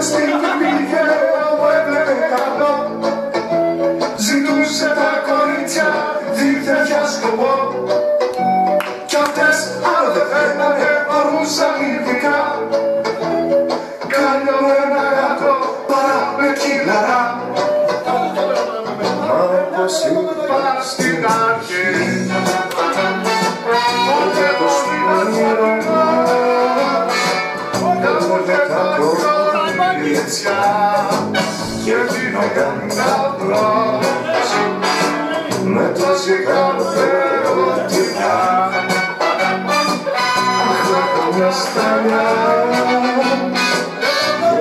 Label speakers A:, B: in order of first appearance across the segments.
A: σπίτι πήγε, μου έβλεπε καλό. Ζητούσε τα κορίτσια δίθεν για σκοπό. Κι αυτές άλλο δεν φέρνανε, ορμούσαν ειδικά. Καλό ένα γάτο παρά με κύλαρα. Μα όπως είπα στην αρχή, ποτέ το σπίτι και την αγκαλιά με το ζυγάρο ερωτικά. Αχ, μια στάλια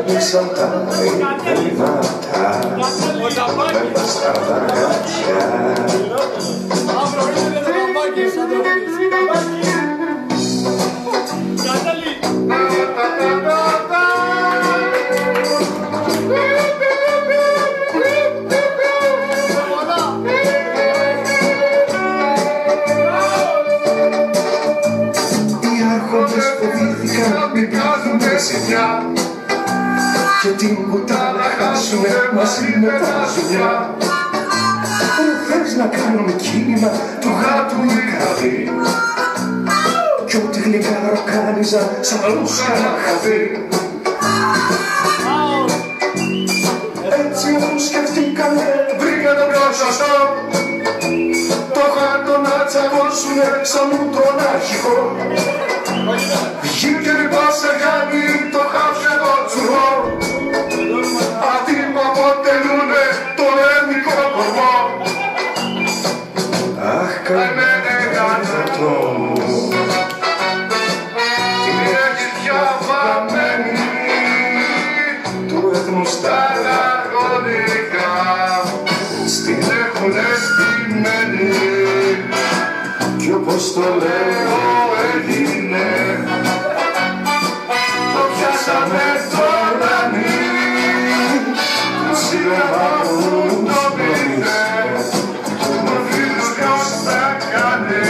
A: γέμισαν τα ρημάτα μέσα στα δαγάτια. Μην βγάζουνε σημιά και την κουτάλα χάσουνε μαζί με τα ζουνιά. Θες να κάνουμε κίνημα του γάτου η καρδί κι ό,τι γλυκά ροκάνιζα σαν ρούσκα να χαθεί. Έτσι όμως σκεφτήκανε, βρήκαν το πιο σωστό, το γάτο να τσακώσουνε σαν τον αρχηγό. Βγήκε λοιπόν σε γάνι το χαψερό τσουρό, αυτοί που αποτελούνε το ελληνικό κορμό. Αχ, καημένε γάτο μου, την έχεις διαβαμένη του έθνου στα λαγωνικά, στην έχουνε στημένη κι όπως το λέω έγινε. Πιάσαμε το λανί, συλλαμβάνουν το πείτε, μου φίλους ποιος θα κάνει.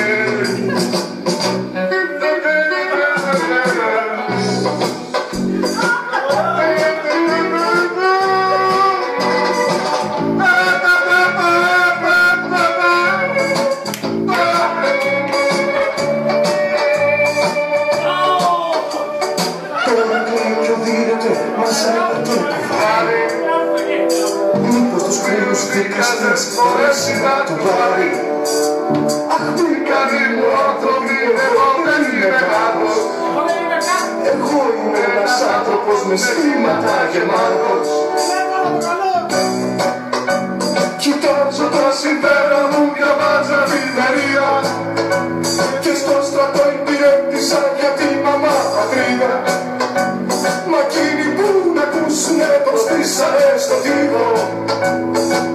A: Μήπως τους κρύους δικαστές μπορέσει να του πάρει. Αχ, μη καλοί μου άνθρωποι, εγώ δεν είμαι κάτος. Εγώ είμαι ένας άνθρωπος με στήματα γεμάτος. Κοιτάζω τα συμφέρον μου για βάζα ευημερία και στο στρατό υπηρέτησα για τη μαμά πατρίδα. Μα εκείνοι που να ακούσουνε πως στήσανε στο τοίχο,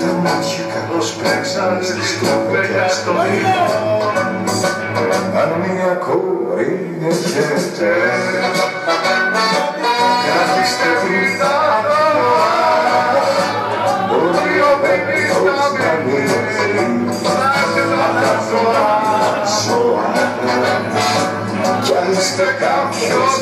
A: τα μάτια καλώς παίξανε στη στροφέλια στο τοίχο. Αν μια κόρη έχετε, κρατήστε βήτα δώα, μπορεί ο παιδικός να μείνει απ' τα ζώα. Κι αν είστε κάποιος